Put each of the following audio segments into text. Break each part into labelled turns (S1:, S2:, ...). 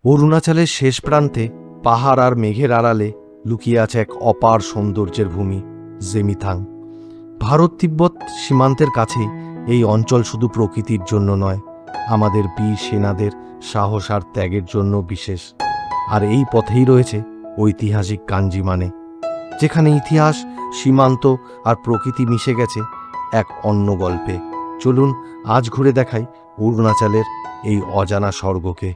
S1: অরুণাচলের শেষ প্রান্তে পাহাড় আর মেঘের আড়ালে লুকিয়ে আছে এক অপার সৌন্দর্যের ভূমি জেমিথাং। ভারত তিব্বত সীমান্তের কাছেই এই অঞ্চল শুধু প্রকৃতির জন্য নয়, আমাদের বীর সেনাদের সাহস আর ত্যাগের জন্য বিশেষ। আর এই পথেই রয়েছে ঐতিহাসিক কাঞ্জিমানে, যেখানে ইতিহাস, সীমান্ত আর প্রকৃতি মিশে গেছে এক অন্য গল্পে। চলুন আজ ঘুরে দেখাই অরুণাচলের এই অজানা স্বর্গকে।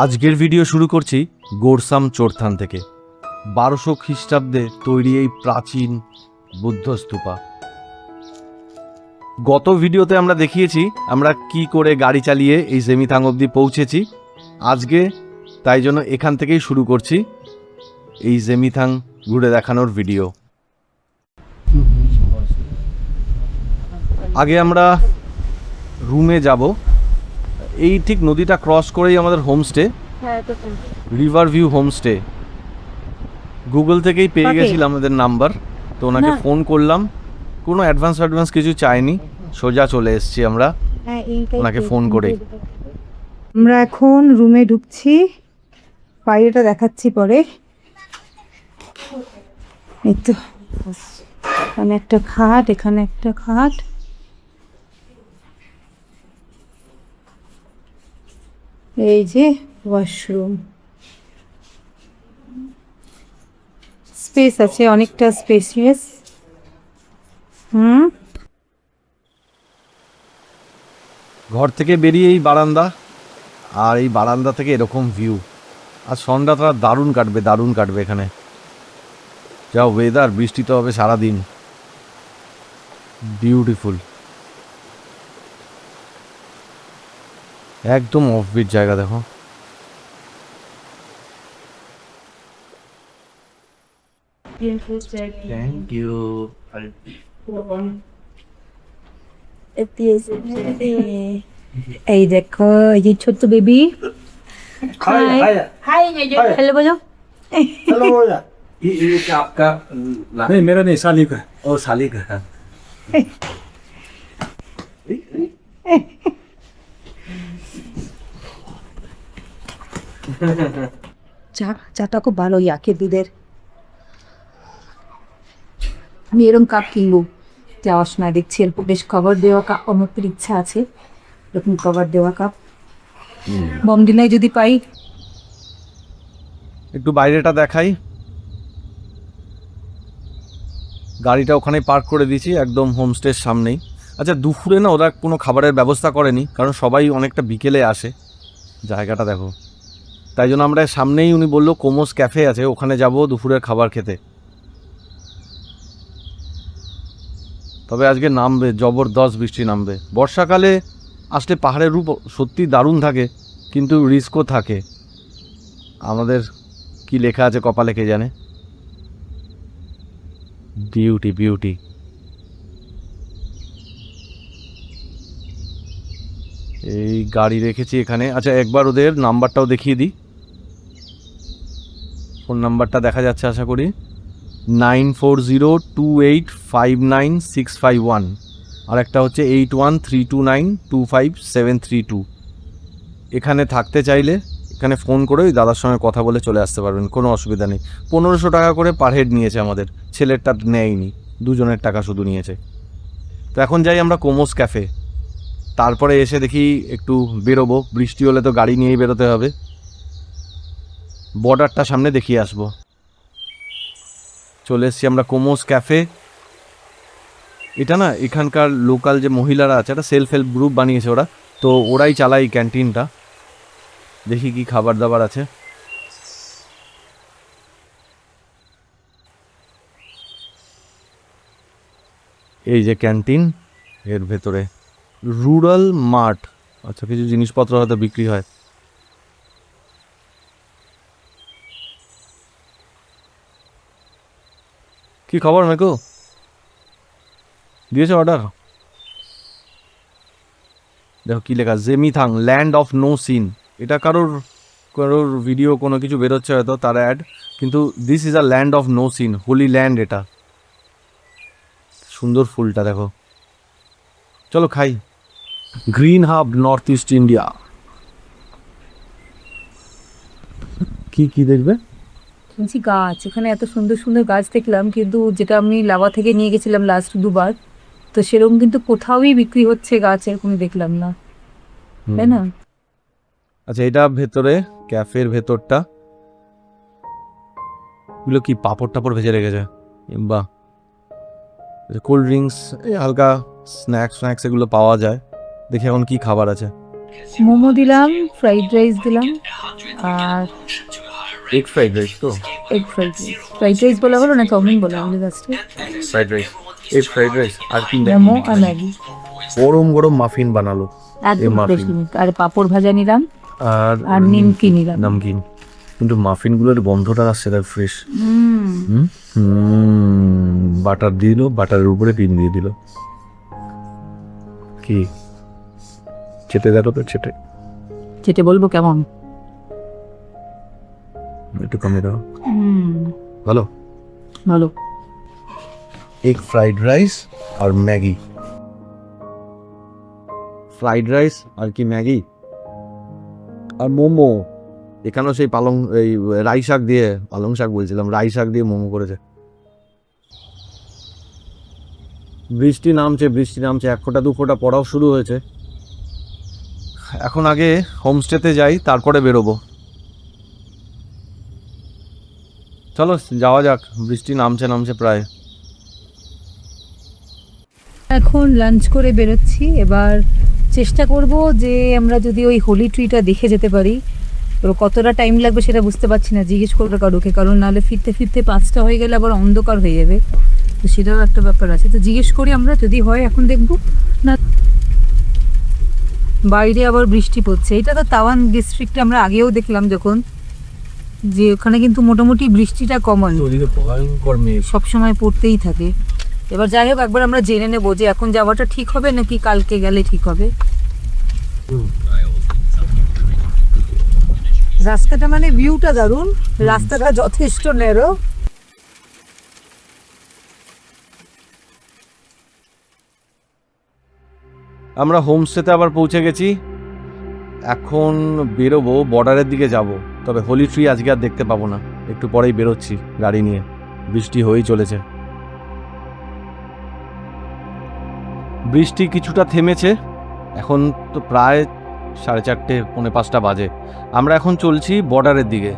S1: আজকের ভিডিও শুরু করছি গোরসাম চোরথান থেকে। 1200 খ্রিস্টাব্দে তৈরি এই প্রাচীন বুদ্ধ স্তূপা। গত ভিডিওতে আমরা দেখিয়েছি আমরা কি করে গাড়ি চালিয়ে এই জেমিথাং অবধি পৌঁছেছি। আজকে তাই জন্য এখান থেকেই শুরু করছি এই জেমিথাং ঘুরে দেখানোর ভিডিও। আগে আমরা রুমে যাব। এই ঠিক নদীটা ক্রস করেই আমাদের homestay, river view homestay. Google থেকেই পেয়ে গেছিলাম আমাদের নাম্বার, তো ওনাকে ফোন করলাম। কোনো অ্যাডভান্স কিছু চাইনি, সোজা চলে এসেছি আমরা ওনাকে ফোন করে।
S2: আমরা এখন রুমে ঢুকছি, বাইরেটা দেখাচ্ছি পরে। এই তো এখানে একটা খাট, এখানে একটা খাট, এই যে ওয়াশরুম। স্পেস আছে, অনেকটা স্পেসিয়াস।
S1: ঘর থেকে বেরিয়ে এই বারান্দা, আর এই বারান্দা থেকে এরকম ভিউ। আর সন্ধ্যাটা দারুণ কাটবে এখানে। যা ওয়েদার, বৃষ্টি তো হবে সারাদিন। বিউটিফুল, একদম অফবিট জায়গা। দেখো থ্যাংক ইউ।
S2: এই দেখো, এই যে ছোট্ট বেবি। হাই হাই, हेलो बोलो।
S3: हेलो बोला। ये क्या आपका? नहीं मेरा नहीं, साली का।
S1: ও শালিক।
S2: চাটা খুব ভালো, ইয়াকে দুধের। আমি এরকম কাপ কিনবো যাওয়ার সময়, দেখছি এরকম বেশ কভার দেওয়া কাপ আমার তো ইচ্ছা আছে, এরকম কভার দেওয়া কাপ বমডিলায় যদি পাই।
S1: একটু বাইরেটা দেখাই। গাড়িটা ওখানে পার্ক করে দিয়েছি একদম হোমস্টের সামনেই। আচ্ছা, দুপুরে না ওরা কোনো খাবারের ব্যবস্থা করেনি, কারণ সবাই অনেকটা বিকেলে আসে। জায়গাটা দেখো, তাই জন্য আমরা সামনেই, উনি বললো কোমোস ক্যাফে আছে, ওখানে যাব দুপুরের খাবার খেতে। তবে আজকে নামবে, জবরদস্ত বৃষ্টি নামবে। বর্ষাকালে আসলে পাহাড়ের রূপ সত্যি দারুণ থাকে, কিন্তু রিস্কও থাকে। আমাদের কি লেখা আছে কপালে কে জানে। বিউটি। এই গাড়ি রেখেছি এখানে। আচ্ছা, একবার ওদের নাম্বারটাও দেখিয়ে দিই। ফোন নাম্বারটা দেখা যাচ্ছে আশা করি, 9402859651, আর একটা হচ্ছে 8132925732। এখানে থাকতে চাইলে এখানে ফোন করে ওই দাদার সঙ্গে কথা বলে চলে আসতে পারবেন, কোনো অসুবিধা নেই। 1500 টাকা করে পার হেড নিয়েছে আমাদের, ছেলেরটা নেয়নি, দুজনের টাকা শুধু নিয়েছে। তো এখন যাই আমরা কোমোস ক্যাফে, তারপরে এসে দেখি একটু বেরোবো। বৃষ্টি হলে তো গাড়ি নিয়েই বেরোতে হবে। বর্ডারটা সামনে দেখিয়ে আসবো। চলে এসছি আমরা কোমোস ক্যাফে। এটা না এখানকার লোকাল যে মহিলারা আছে, একটা সেলফ হেল্প গ্রুপ বানিয়েছে ওরা, তো ওরাই চালায় এই ক্যান্টিনটা। দেখি কি খাবার দাবার আছে। এই যে ক্যান্টিন, এর ভেতরে রুরাল মার্ট। আচ্ছা, কিছু জিনিসপত্র হয়তো বিক্রি হয়। কি খবর মেকো, দিয়েছো অর্ডার? দেখো কি লেখা, Zemithang land of no sin. এটা কারোর ভিডিও কোনো কিছু বেরোচ্ছে হয়তো, তার অ্যাড, কিন্তু this is a land of no sin, holy land. এটা সুন্দর ফুলটা দেখো। চলো খাই। Green hub north east India. কি কি দেখবে?
S2: বলছি গাছ, এখানে এত সুন্দর সুন্দর গাছ দেখলাম, কিন্তু যেটা আমি লাভা থেকে নিয়ে গেছিলাম লাস্ট দুবার, তো সেরকম কিন্তু কোথাওই বিক্রি হচ্ছে গাছ এরকম দেখলাম না, তাই না?
S1: আচ্ছা, এটা ভেতরে ক্যাফের ভেতরটা, এগুলো কি পাপড় টাপড় ভেজে রেখেছে, বাহ। কোল্ড ড্রিঙ্কস, এই হালকা স্ন্যাক্স এগুলো পাওয়া যায়। দেখি এখন কি খাবার আছে।
S2: মোমো দিলাম, ফ্রাইড রাইস দিলাম, আর
S1: এগ ফ্রাইড রাইস তো?
S2: Egg fried rice. Fried rice বলা হলো না চাউমিন বলা হলো লাস্টে?
S1: Fried rice, egg fried rice, আর কি
S2: মোমো আর ম্যাগি।
S1: গরম গরম মাফিন বানালো,
S2: একদম
S1: muffin।
S2: বেশি মিনিট। আর পাঁপড় ভাজা নিলাম,
S1: আর
S2: আর নিমকি নিলাম।
S1: নামকিন। কিন্তু মাফিনগুলোর গন্ধটা আসছে, তার ফ্রেশ। বাটার দিল, বাটারের উপরে ডিম দিয়ে দিল। কি চেটে দেখো তো, চেটে
S2: যেটা বলবো কেমন?
S1: একটু কমে দাও। ভালো
S2: ভালো।
S1: এগ ফ্রাইড রাইস আর ম্যাগি। ফ্রাইড রাইস আর কি ম্যাগি আর মোমো। এখানেও সেই এই রাই শাক দিয়ে, পালং শাক বলছিলাম, রাই শাক দিয়ে মোমো করেছে। বৃষ্টি নামছে, 1 ফোঁটা 2 ফোঁটা পড়াও শুরু হয়েছে। এখন আগে হোমস্টেতে যাই, তারপরে বেরোবো। চলো যাওয়া যাক, বৃষ্টি নামছে প্রায়।
S2: এখন লাঞ্চ করে বেরোচ্ছি। এবার চেষ্টা করব যে আমরা যদি ওই হোলি ট্রিটা দেখে যেতে পারি। তো কতটা টাইম লাগবে সেটা বুঝতে পারছি না, জিজ্ঞেস করবো কারোকে, কারণ নাহলে ফিরতে ফিরতে 5টা হয়ে গেলে আবার অন্ধকার হয়ে যাবে, তো সেটাও একটা ব্যাপার আছে। তো জিজ্ঞেস করি আমরা, যদি হয় এখন দেখবো, না বাইরে আবার বৃষ্টি পড়ছে। এটা তো তাওয়ান ডিস্ট্রিক্টে আমরা আগেও দেখলাম যখন, যে ওখানে কিন্তু মোটামুটি বৃষ্টিটা কমন,
S1: ভয়ঙ্কর মেঘ।
S2: সবসময় পড়তেই থাকে। এবার যাই হোক, একবার আমরা জেনে নেবো যে এখন যাওয়াটা ঠিক হবে নাকি কালকে গেলে ঠিক হবে। রাস্তাটা মানে ভিউটা দারুণ, রাস্তাটা যথেষ্ট ন্যারো।
S1: আমরা হোমস্টেতে আবার পৌঁছে গেছি। এখন বেরোবো, বর্ডারের দিকে যাব। তবে হোলি ট্রি আজকে আর দেখতে পাবো না, একটু পরেই বেরোচ্ছি গাড়ি নিয়ে। বৃষ্টি হয়েই চলেছে। বৃষ্টি কিছুটা থেমেছে, এখন তো প্রায় 4:30 পৌনে 5টা বাজে। আমরা এখন চলছি বর্ডারের দিকে।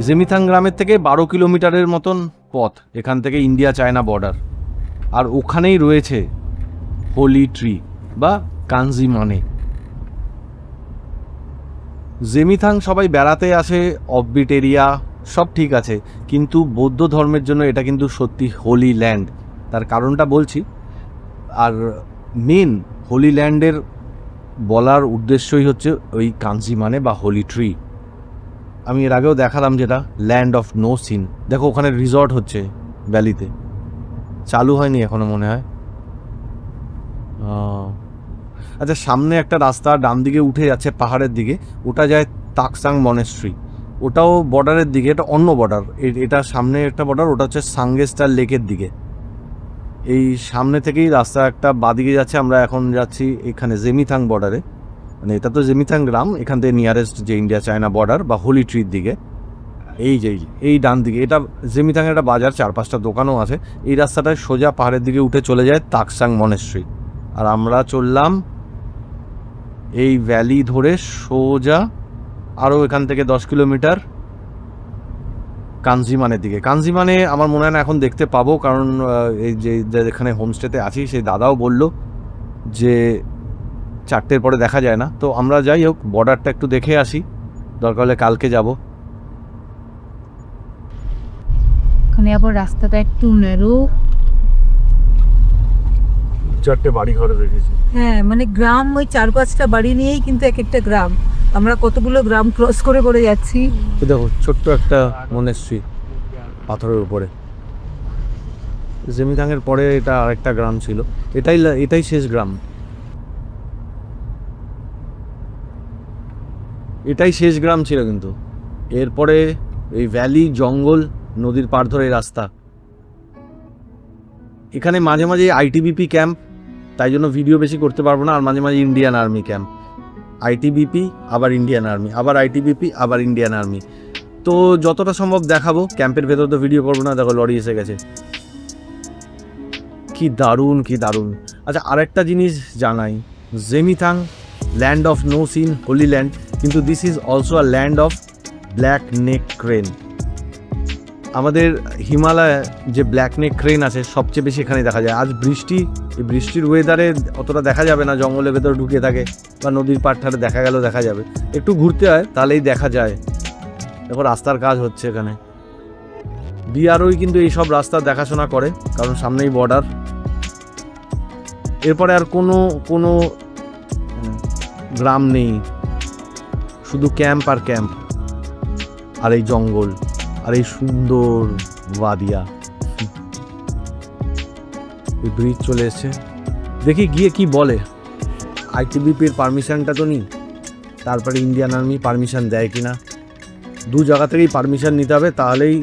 S1: জেমিথাং গ্রামের থেকে 12 কিলোমিটারের মতন পথ, এখান থেকে ইন্ডিয়া চায়না বর্ডার। আর ওখানেই রয়েছে হোলি ট্রি বা কানজি মানে। জেমিথাং সবাই বেড়াতে আসে, অফবিট এরিয়া, সব ঠিক আছে, কিন্তু বৌদ্ধ ধর্মের জন্য এটা কিন্তু সত্যি হোলি ল্যান্ড। তার কারণটা বলছি। আর মেন হোলি ল্যান্ডের বলার উদ্দেশ্যই হচ্ছে ওই কানজি মানে বা হোলি ট্রি। আমি এর আগেও দেখালাম যেটা ল্যান্ড অফ নো সিন। দেখো ওখানে রিসর্ট হচ্ছে ভ্যালিতে, চালু হয়নি এখনো মনে হয়। আচ্ছা, সামনে একটা রাস্তা ডান দিকে উঠে যাচ্ছে পাহাড়ের দিকে, ওটা যায় তাকসাং মনেস্ট্রি। ওটাও বর্ডারের দিকে, এটা অন্য বর্ডার। এটা সামনে একটা বর্ডার, ওটা হচ্ছে সাঙ্গেস্টার লেকের দিকে। এই সামনে থেকেই রাস্তা একটা বাদিকে যাচ্ছে। আমরা এখন যাচ্ছি এখানে জেমিথাং বর্ডারে, মানে এটা তো জেমিথাং গ্রাম, এখান থেকে নিয়ারেস্ট যে ইন্ডিয়া চায়না বর্ডার বা হোলি ট্রির দিকে। এই ডান দিকে এটা জেমিথাংয়ের একটা বাজার, 4-5টা দোকানও আছে। এই রাস্তাটায় সোজা পাহাড়ের দিকে উঠে চলে যায় তাকসাং মনেস্ট্রি। আর আমরা চললাম এই ভ্যালি ধরে সোজা আরও এখান থেকে 10 কিলোমিটার কানজিমানের দিকে। কানজিমানে আমার মনে হয় না এখন দেখতে পাবো, কারণ এই যে এখানে হোমস্টেতে আছি সেই দাদাও বলল যে 4টের পরে দেখা যায় না। তো আমরা যাই হোক বর্ডারটা একটু দেখে আসি, দরকার হলে কালকে যাব।
S2: ওখানে আবার রাস্তাটা একটু ন্যারো।
S1: 4টে বাড়ি ঘরে রেখেছি।
S2: হ্যাঁ, মানে গ্রাম ওই 4-5টা বাড়ি নিয়েই কিন্তু এক একটা গ্রাম। আমরা কতগুলো গ্রাম ক্রস করে করে যাচ্ছি।
S1: দেখো ছোট্ট একটা মনেস্ট্রি পাথরের উপরে। জেমিথাংয়ের পরে এটা আরেকটা গ্রাম ছিল, এটাই শেষ গ্রাম। এটাই শেষ গ্রাম ছিল, কিন্তু এরপরে এই ভ্যালি, জঙ্গল, নদীর পাড় ধরে রাস্তা। এখানে মাঝে মাঝে আইটিবিপি ক্যাম্প তাই জন্য ভিডিও বেশি করতে পারবো না। আর মাঝে মাঝে ইন্ডিয়ান আর্মি ক্যাম্প, আইটিবিপি আবার ইন্ডিয়ান আর্মি, আবার আইটিবিপি আবার ইন্ডিয়ান আর্মি। তো যতটা সম্ভব দেখাবো, ক্যাম্পের ভেতর তো ভিডিও করবো না। দেখো লরি এসে গেছে, কি দারুণ কি দারুণ। আচ্ছা, আরেকটা জিনিস জানাই, Zemithang land of no sin holy land, কিন্তু this is also a land of black neck crane. আমাদের হিমালয়ে যে ব্ল্যাক নেক ক্রেন আছে সবচেয়ে বেশি এখানে দেখা যায়। আজ বৃষ্টি, এই বৃষ্টির ওয়েদারে অতটা দেখা যাবে না, জঙ্গলের ভেতর ঢুকে থাকে বা নদীর পাড় ধারে দেখা গেল দেখা যাবে, একটু ঘুরতে হয় তাহলেই দেখা যায়। দেখো রাস্তার কাজ হচ্ছে এখানে, বিআরওই কিন্তু এইসব রাস্তা দেখাশোনা করে, কারণ সামনেই বর্ডার। এরপরে আর কোনো গ্রাম নেই, শুধু ক্যাম্প আর ক্যাম্প, আর এই জঙ্গল আর এই সুন্দর ওয়াদিয়া। এই ব্রিজ চলে এসছে, দেখি গিয়ে কি বলে। আইটিবিপির পারমিশনটা তো নিই, তারপরে ইন্ডিয়ান আর্মি পারমিশন দেয় কিনা। দু জায়গা থেকেই পারমিশন নিতে হবে, তাহলেই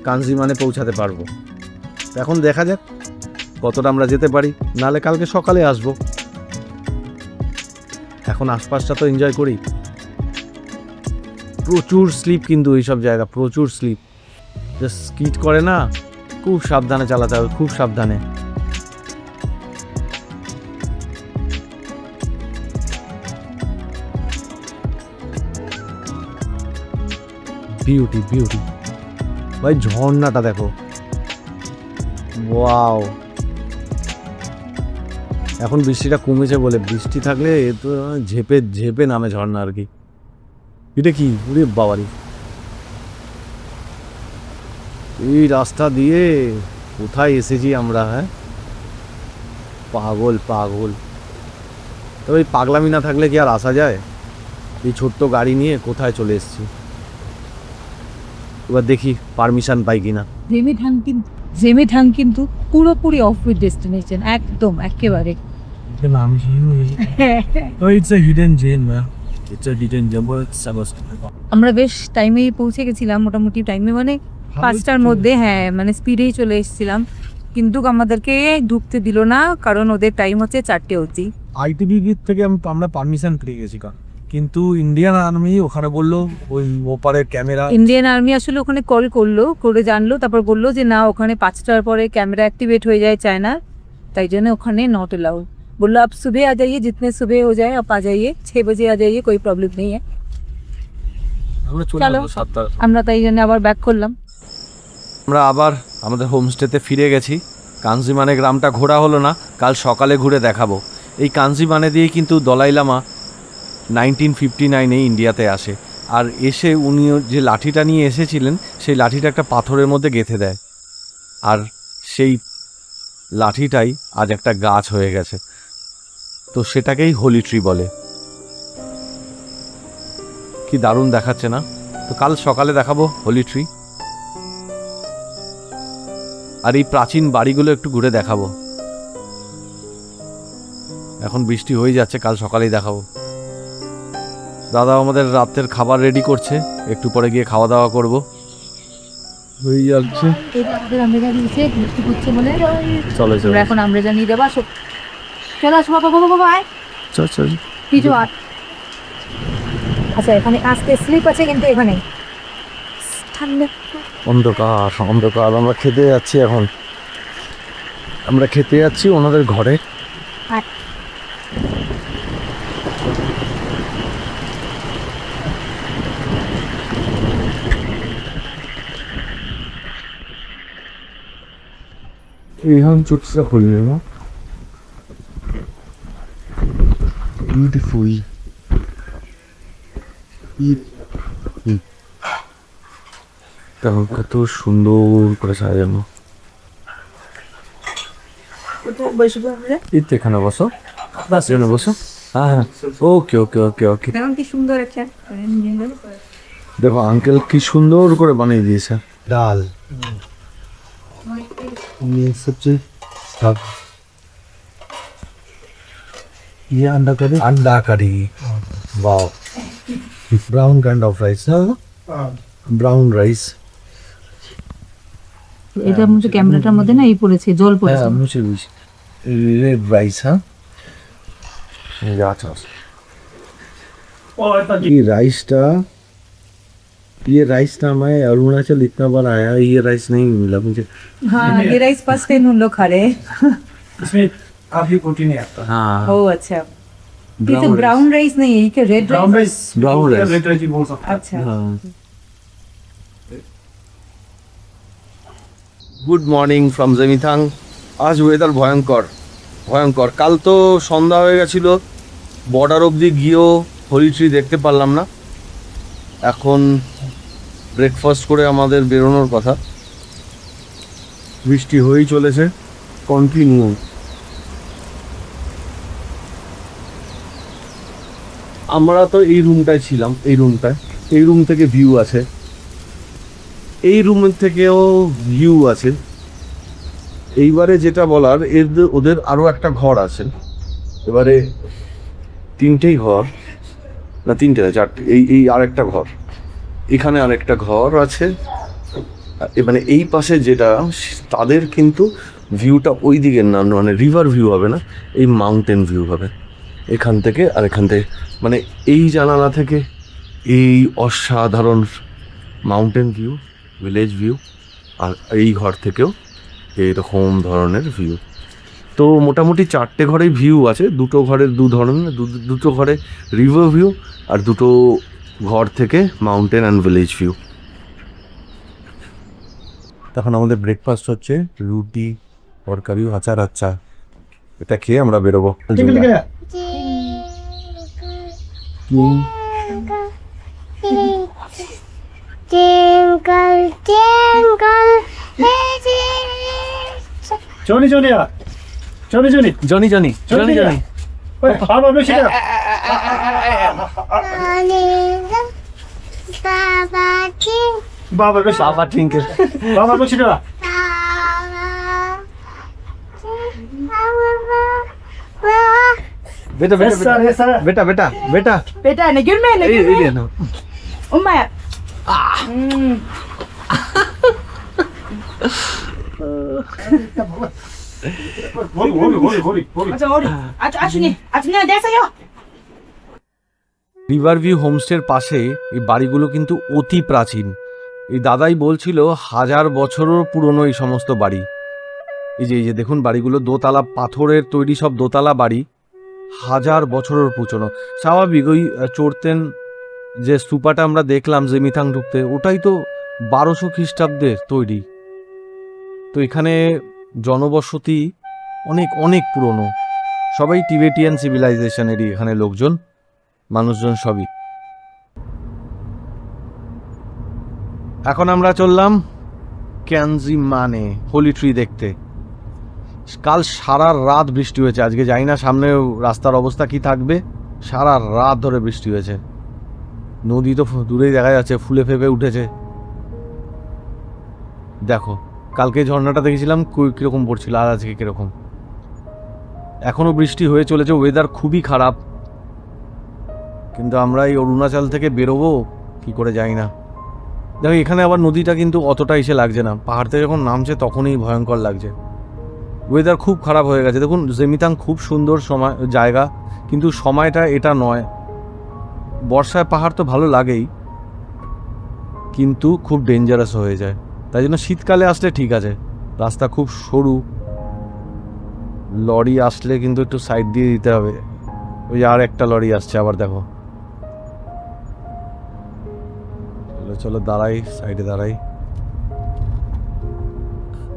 S1: কাঞ্জিমানে পৌঁছাতে পারবো। এখন দেখা যাক কতটা আমরা যেতে পারি, নাহলে কালকে সকালে আসবো। এখন আশপাশটা তো এনজয় করি। প্রচুর স্লিপ কিন্তু এইসব জায়গা, প্রচুর স্লিপ। জাস্ট স্কিড করে না, খুব সাবধানে চালাতে হবে, খুব সাবধানে। বিউটি বিউটি ভাই, ঝর্ণাটা দেখো, ওয়াও। এখন বৃষ্টিটা কমেছে বলে, বৃষ্টি থাকলে এ তো ঝেপে ঝেপে নামে ঝর্ণা আর কি। এটা কি, ওরে বাবারি, এই রাস্তা দিয়ে কোথায় এসেছি আমরা, হ্যাঁ পাগল পাগল। তবে এই পাগলামি না থাকলে কি আর আসা যায়? এই ছোট্ট গাড়ি নিয়ে কোথায় চলে এসেছি। এবার দেখি পারমিশন পাই কিনা।
S2: জেমিথাং কিন্তু পুরোপুরি অফ রোড ডেস্টিনেশন, একদম একেবারে।
S3: It's a hidden gem, man. It's a hidden gem.
S2: আমরা বেশ টাইমেই পৌঁছে গেছিলাম, মোটামুটি টাইমে মানে 5টার মধ্যে, হ্যাঁ মানে স্পিডেই চলে এসেছিলাম। কিন্তু আমাদেরকে ঢুকতে দিল না, কারণ ওদের টাইম হচ্ছে 4টে অবধি।
S1: আইটিবিপি থেকে আমরা পারমিশন পেয়ে গেছি, কিন্তু ইন্ডিয়ান আর্মি ওখানে বললো ওই ওপারের ক্যামেরা।
S2: ইন্ডিয়ান আর্মি আসলে ওখানে কল করলো, করে জানলো, তারপর বললো যে না, ওখানে 5টার পরে ক্যামেরা অ্যাক্টিভেট হয়ে যায় চায়না, তাই জন্য ওখানে নট अलाउड। बोलो आप सुबह आ जाइए, जितने सुबह हो जाए आप आ जाइए, 6 बजे आ जाइए, कोई प्रॉब्लम नहीं है। চলো, আমরা তাই জন্য আবার ব্যাক করলাম।
S1: আমরা আবার আমাদের হোমস্টেতে ফিরে গেছি। কাঞ্জিমানে গ্রামটা ঘোরা হলো না, কাল সকালে ঘুরে দেখাবো। এই কাঞ্জিমানে দিয়েই কিন্তু দলাই লামা 1959-এ ইন্ডিয়াতে আসে। আর এসে উনি যে লাঠিটা নিয়ে এসেছিলেন, সেই লাঠিটা একটা পাথরের মধ্যে গেঁথে দেয়, আর সেই লাঠিটাই আজ একটা গাছ হয়ে গেছে। তো সেটাকেই হোলি ট্রি বলে। কি দারুণ দেখাচ্ছে না? তো কাল সকালে দেখাবো হোলি ট্রি, আর এই প্রাচীন বাড়িগুলো একটু ঘুরে দেখাবো। এখন বৃষ্টি হয়ে যাচ্ছে, কাল সকালেই দেখাবো। দাদা আমাদের রাতের খাবার রেডি করছে, একটু পরে গিয়ে খাওয়া দাওয়া করব। হয়ে যাচ্ছে, চলো চলো,
S2: এখন আমরা জানিয়ে দেবো। চলো আসো বাবা, বাবা বাবা আয়,
S1: চল চল।
S2: কিছু আর আচ্ছা, এখানে আজকে স্লিপ আছে, কিন্তু এখানে ঠান্ডা,
S1: অন্ধকার অন্ধকার। আমরা খেতে যাচ্ছি এখন, আমরা খেতে যাচ্ছি ওনাদের ঘরে। এইখান চুটটা খুলবে না, বিউটিফুল। দেখো কত সুন্দর করে সাজানো। এখানে বসো, এখানে বসো। হ্যাঁ হ্যাঁ, ওকে ওকে ওকে ওকে।
S2: কি সুন্দর একটা,
S1: দেখো আঙ্কেল কি সুন্দর করে বানিয়ে দিয়েছে। ডাল, সবজি, ये अंडा करी, अंडा करी, wow. Brown kind of rice, brown rice.
S2: এটার মধ্যে ক্যামেরাটার মধ্যে না এই পড়েছে, জল পড়েছে।
S1: হ্যাঁ মুছে দিয়েছি। रेड राइस हाँ ये राइस था मैं अरुणाचल इतना बार आया ये राइस नहीं मिला मुझे
S2: हाँ ये राइस फर्स्ट टाइम हम लोग खा रहे हैं।
S3: इसमें काफी प्रोटीन है आपका।
S1: हाँ
S2: ओह अच्छा, ये तो ब्राउन राइस नहीं है, ये क्या red
S3: brown
S2: rice?
S3: Rice,
S1: Brown rice.
S3: Red rice भी बोल सकते हैं।
S2: अच्छा
S1: গুড মর্নিং ফ্রম জেমিথাং। আজ ওয়েদার ভয়ঙ্কর ভয়ঙ্কর। কাল তো সন্ধ্যা হয়ে গেছিল, বর্ডার অবধি গিয়েও হোলি ট্রি দেখতে পারলাম না। এখন ব্রেকফাস্ট করে আমাদের বেরোনোর কথা। বৃষ্টি হয়েই চলেছে কন্টিনিউ। আমরা তো এই রুমটায় ছিলাম, এই রুম থেকে ভিউ আছে, এই রুমের থেকেও ভিউ আছে। এইবারে যেটা বলার ওদের আরও একটা ঘর আছে। এবারে তিনটেই ঘর না, তিনটে না চারটে, এই আরেকটা ঘর, এখানে আরেকটা ঘর আছে। মানে এই পাশে যেটা তাদের কিন্তু ভিউটা ওই দিকের না, মানে রিভার ভিউ হবে না, এই মাউন্টেন ভিউ হবে এখান থেকে আর এখান থেকে। মানে এই জানালা থেকে এই অসাধারণ মাউন্টেন ভিউ, ভিলেজ ভিউ, আর এই ঘর থেকেও এইরকম ধরনের ভিউ। তো মোটামুটি চারটে ঘরে ভিউ আছে, দুটো ঘরের দু ধরনের, দুটো ঘরে রিভার ভিউ আর দুটো ঘর থেকে মাউন্টেন অ্যান্ড ভিলেজ ভিউ। তখন আমাদের ব্রেকফাস্ট হচ্ছে রুটি তরকারি আচার। আচ্ছা এটা খেয়ে আমরা বেরোবো।
S4: Jingle, jingle,
S3: Johnny Johnny Johnny Johnny
S1: Johnny Johnny Johnny Johnny
S3: বাবা বেশি না। বাবা বেশি,
S1: বাবা টিঙ্কের
S3: বাবা বেশি না।
S1: বেটা বেটা বেটা বেটা বেটা
S2: बेटा ने गिर में
S1: এই এই না
S2: उम्मा अच्छा और अच्छा अच्छा देखो
S1: রিভার ভিউ হোমস্টের পাশে এই বাড়িগুলো কিন্তু অতি প্রাচীন। এই দাদাই বলছিল 1000 বছরেরও পুরনো এই সমস্ত বাড়ি। এই যে দেখুন বাড়িগুলো দোতলা, পাথরের তৈরি সব দোতলা বাড়ি, 1000 বছরের পুরনো। স্বাভাবিক ওই চড়তেন যে স্তূপাটা আমরা দেখলাম জেমিথাং ঢুকতে, ওটাই তো 1200 খ্রিস্টাব্দের তৈরি। তো এখানে জনবসতি অনেক অনেক পুরনো, সবাই টিবেটিয়ান সিভিলাইজেশনেরই এখানে লোকজন, মানুষজন সবই। এখন আমরা চললাম ক্যানজি মানে হোলি ট্রি দেখতে। কাল সারা রাত বৃষ্টি হয়েছে, আজকে জানি না সামনে রাস্তার অবস্থা কি থাকবে। সারা রাত ধরে বৃষ্টি হয়েছে, নদী তো দূরেই দেখা যাচ্ছে, ফুলে ফেপে উঠেছে। দেখো কালকে ঝর্ণাটা দেখেছিলাম কীরকম পড়ছিল, আর আজকে কীরকম। এখনও বৃষ্টি হয়ে চলেছে, ওয়েদার খুবই খারাপ। কিন্তু আমরা এই অরুণাচল থেকে বেরোবো কি করে জানি না। দেখো এখানে আবার নদীটা কিন্তু অতটা এসে লাগছে না, পাহাড় থেকে যখন নামছে তখনই ভয়ঙ্কর লাগছে। ওয়েদার খুব খারাপ হয়ে গেছে। দেখুন জেমিথাং খুব সুন্দর সময় জায়গা, কিন্তু সময়টা এটা নয়। বর্ষায় পাহাড় তো ভালো লাগেই, কিন্তু খুব ডেঞ্জারাস হয়ে যায়। তাই জন্য শীতকালে আসলে ঠিক আছে, রাস্তা খুব সরু, লরি আসলে কিন্তু একটু সাইড দিয়ে দিতে হবে। ওই আর একটা লরি আসছে আবার, দেখো। চলো চলো দাঁড়াই, সাইডে দাঁড়াই।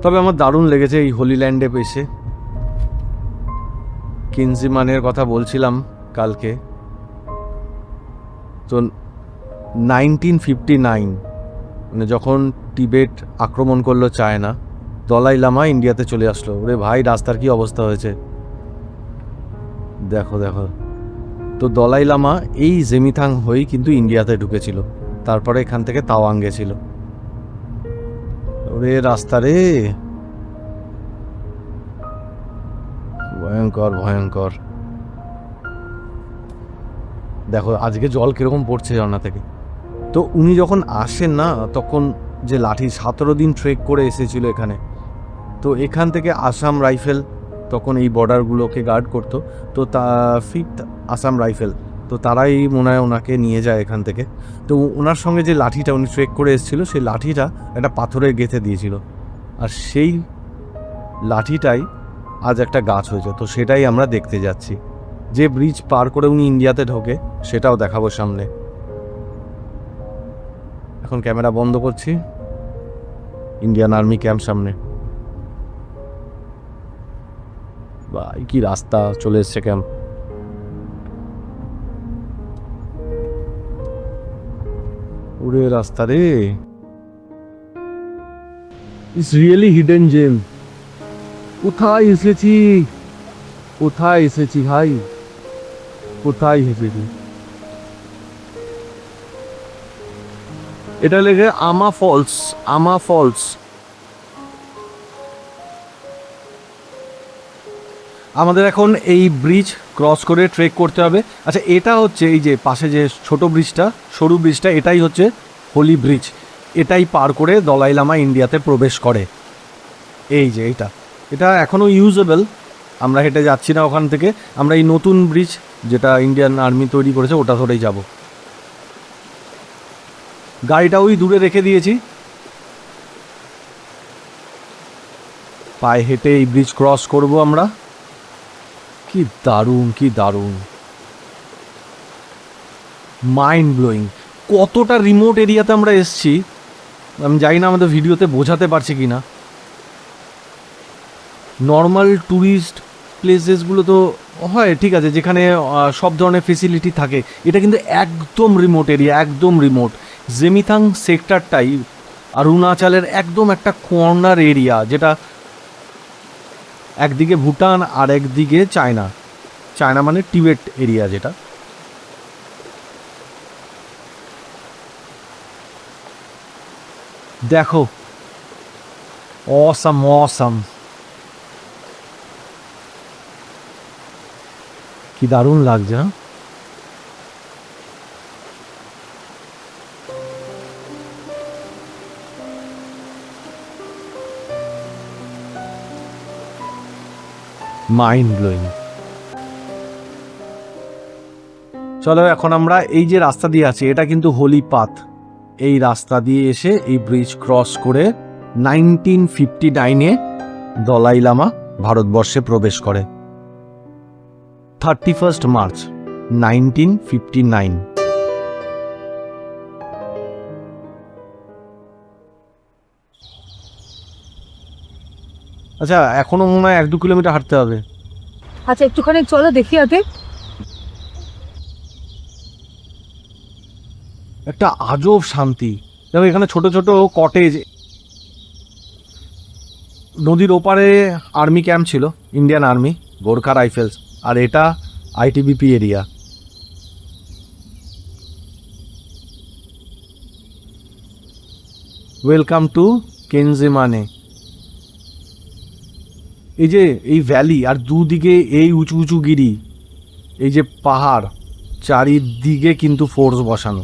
S1: তবে আমার দারুণ লেগেছে এই হোলি ল্যান্ডে এসে। কিনজিমানের কথা বলছিলাম কালকে, তো 1959 মানে যখন টিবেট আক্রমণ করলো চায়না, দলাই লামা ইন্ডিয়াতে চলে আসলো। ওরে ভাই রাস্তার কি অবস্থা হয়েছে দেখো দেখো। তো দলাই লামা এই জেমিথাং হয়েই কিন্তু ইন্ডিয়াতে ঢুকেছিল, তারপরে এখান থেকে তাওয়াং গেছিল। ওরে রাস্তা রে, ভয়ঙ্কর ভয়ঙ্কর। দেখো আজকে জল কিরকম পড়ছে ঝর্ণা থেকে। তো উনি যখন আসেন না, তখন যে লাঠি 17 দিন ট্রেক করে এসেছিল এখানে। তো এখান থেকে আসাম রাইফেল, তখন এই বর্ডারগুলোকে গার্ড করতো। তো তা ফিফথ আসাম রাইফেল, তো তারাই মনে হয় ওনাকে নিয়ে যায় এখান থেকে। তো ওনার সঙ্গে যে লাঠিটা উনি ট্রেক করে এসেছিলো, সেই লাঠিটা একটা পাথরে গেঁথে দিয়েছিল, আর সেই লাঠিটাই আজ একটা গাছ হয়েছে। তো সেটাই আমরা দেখতে যাচ্ছি। যে ব্রিজ পার করে উনি ইন্ডিয়াতে ঢোকে সেটাও দেখাবো সামনে। এখন ক্যামেরা বন্ধ করছি। ইন্ডিয়ান আর্মি ক্যাম্প সামনে। ভাই কি রাস্তা, চলে এসছে ক্যাম্প। ওরে রাস্তা রে, ইটস রিয়েলি হিডেন জেম। কোথায় এসেছি, কোথায় এসেছি ভাই, কোথায় এসেছি। এটা লেগে আমা ফলস, আমা ফলস। আমাদের এখন এই ব্রিজ ক্রস করে ট্রেক করতে হবে। আচ্ছা, এটা হচ্ছে এই যে পাশে যে ছোট ব্রিজটা, সরু ব্রিজটা, এটাই হচ্ছে হোলি ব্রিজ। এটাই পার করে দলাই লামা ইন্ডিয়াতে প্রবেশ করে। এই যে এটা, এটা এখনও ইউজেবল। আমরা হেঁটে যাচ্ছি না ওখান থেকে, আমরা এই নতুন ব্রিজ যেটা ইন্ডিয়ান আর্মি তৈরি করেছে ওটা ধরেই যাব। গাড়িটা ওই দূরে রেখে দিয়েছি, পায়ে হেঁটে এই ব্রিজ ক্রস করব আমরা। কি দারুণ, কি দারুণ, মাইন্ড ব্লোয়িং। কতটা রিমোট এরিয়াতে আমরা এসছি আমি জানি না আমাদের ভিডিওতে বোঝাতে পারছি কি না। নর্মাল ট্যুরিস্ট প্লেসেসগুলো তো হয় ঠিক আছে, যেখানে সব ধরনের ফেসিলিটি থাকে। এটা কিন্তু একদম রিমোট এরিয়া, একদম রিমোট। জেমিথাং সেক্টরটাই অরুণাচলের একদম একটা কর্নার এরিয়া, যেটা একদিকে ভুটান আর একদিকে চায়না। চায়না মানে টিবেট এরিয়া যেটা। দেখো, অসাম অসাম, কি দারুণ লাগছে। Mind blowing. চলো এখন আমরা এই যে রাস্তা দিয়ে আছি, এটা কিন্তু হোলি পাথ। এই রাস্তা দিয়ে এসে এই ব্রিজ ক্রস করে 1959-এ দলাই লামা ভারতবর্ষে প্রবেশ করে। 31 মার্চ 1959। আচ্ছা, এখনো মনে হয় 1-2 কিলোমিটার হাঁটতে হবে।
S2: আচ্ছা, একটুখানি চলো দেখি আগে।
S1: একটা আজব শান্তি। দেখো এখানে ছোট ছোট কটেজ। নদীর ওপারে আর্মি ক্যাম্প ছিল, ইন্ডিয়ান আর্মি, গোর্খা রাইফেলস, আর এটা ITBP area. Welcome to Kenzamane. এই যে এই ভ্যালি আর দুদিকে এই উঁচু উঁচু গিরি, এই যে পাহাড়, চারিদিকে কিন্তু ফোর্স বসানো,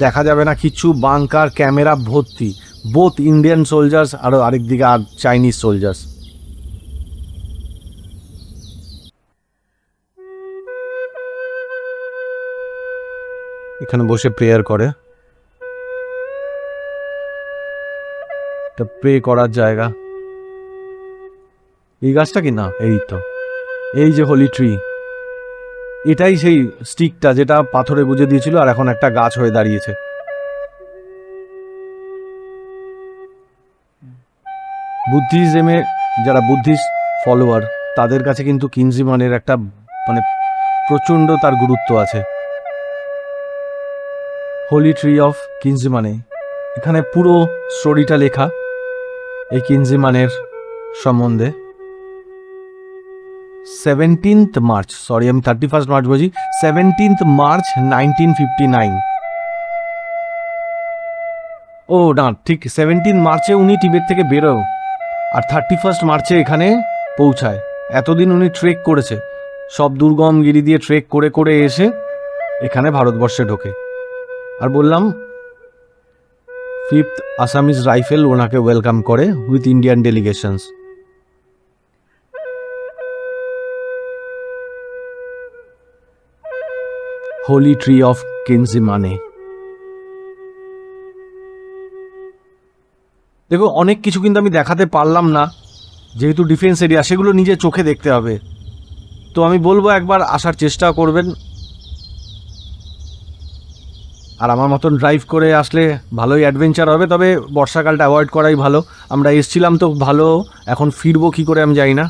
S1: দেখা যাবে না কিচ্ছু। বাংকার, ক্যামেরা ভর্তি, বোথ ইন্ডিয়ান সোলজার্স আর আরেকদিকে আর চাইনিজ সোলজার্স। এখানে বসে প্রেয়ার করে, এটা প্রে করার জায়গা। এই গাছটা কি না, এই তো, এই যে হোলি ট্রি, এটাই সেই স্টিকটা যেটা পাথরে গুঁজে দিয়েছিল আর এখন একটা গাছ হয়ে দাঁড়িয়েছে। বুদ্ধিজমে যারা বুদ্ধিস্ট ফলোয়ার তাদের কাছে কিন্তু কিনজিমানের একটা মানে প্রচণ্ড তার গুরুত্ব আছে। হোলি ট্রি অফ কিনজিমানে, এখানে পুরো স্টোরিটা লেখা এই কিনজিমানের সম্বন্ধে। 17 মার্চ, সরি আমি 31 মার্চ বলছি, 17 মার্চ 1959। ও না, ঠিক 17 মার্চে উনি টিবেট থেকে বেরো আর 31 মার্চে এখানে পৌঁছায়। এতদিন উনি ট্রেক করেছে, সব দুর্গম গিরি দিয়ে ট্রেক করে করে এসে এখানে ভারতবর্ষে ঢোকে। আর বললাম 5th আসামিজ রাইফেল ওনাকে ওয়েলকাম করে with Indian delegations. Holy tree of Kenzamane. দেখো অনেক কিছু কিন্তু আমি দেখাতে পারলাম না, যেহেতু ডিফেন্স এরিয়া, সেগুলো নিজে চোখে দেখতে হবে। তো আমি বলবো একবার আসার চেষ্টা করবেন, আর আমার মতন ড্রাইভ করে আসলে ভালোই অ্যাডভেঞ্চার হবে। তবে বর্ষাকালটা অ্যাভয়েড করাই ভালো। আমরা এসছিলাম তো ভালো, এখন ফিরবো কী করে আমি জানি না,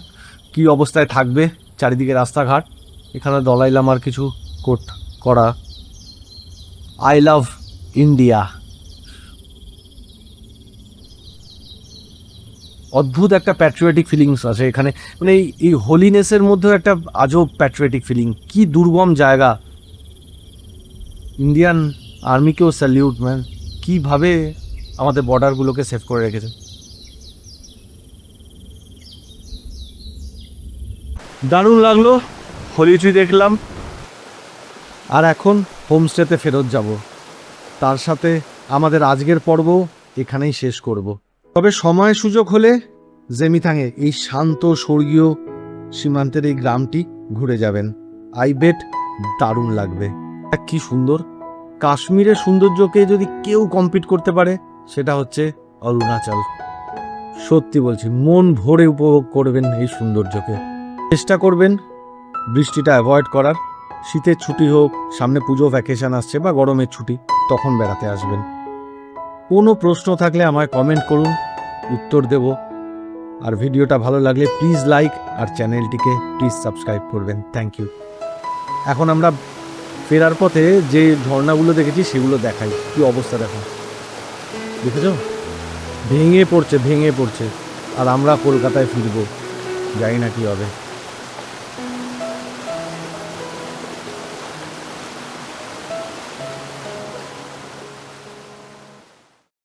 S1: কী অবস্থায় থাকবে চারিদিকে রাস্তাঘাট। এখানে দলাই লামার কিছু কোট করা, আই লাভ ইন্ডিয়া। অদ্ভুত একটা প্যাট্রিয়টিক ফিলিংস আছে এখানে, মানে এই হোলিনেসের মধ্যেও একটা আজব প্যাট্রিয়টিক ফিলিং। কি দুর্গম জায়গা। ইন্ডিয়ান আর্মিকেও স্যালিউট ম্যান, কীভাবে আমাদের বর্ডারগুলোকে সেভ করে রেখেছে। দারুণ লাগলো, হোলি ট্রি দেখলাম, আর এখন হোমস্টেতে ফেরত যাব। তার সাথে আমাদের আজকের পর্ব এখানেই শেষ করব। তবে সময় সুযোগ হলে জেমিথাংয়ে এই শান্ত স্বর্গীয় সীমান্তের এই গ্রামটি ঘুরে যাবেন। আই বেট দারুণ লাগবে। কি সুন্দর! কাশ্মীরের সৌন্দর্যকে যদি কেউ কম্পিট করতে পারে সেটা হচ্ছে অরুণাচল। সত্যি বলছি, মন ভরে উপভোগ করবেন এই সৌন্দর্যকে। চেষ্টা করবেন বৃষ্টিটা অ্যাভয়েড করার। শীতের ছুটি হোক, সামনে পুজো ভ্যাকেশন আসছে, বা গরমের ছুটি, তখন বেড়াতে আসবেন। কোনো প্রশ্ন থাকলে আমায় কমেন্ট করুন, উত্তর দেব। আর ভিডিওটা ভালো লাগলে প্লিজ লাইক, আর চ্যানেলটিকে প্লিজ সাবস্ক্রাইব করবেন। Thank you. এখন আমরা ফেরার পথে যে ঝর্ণাগুলো দেখেছি সেগুলো দেখাই। কি অবস্থা দেখো, দেখেছ? ভেঙে পড়ছে। আর আমরা কলকাতায় ফিরবো, জানি না কি হবে।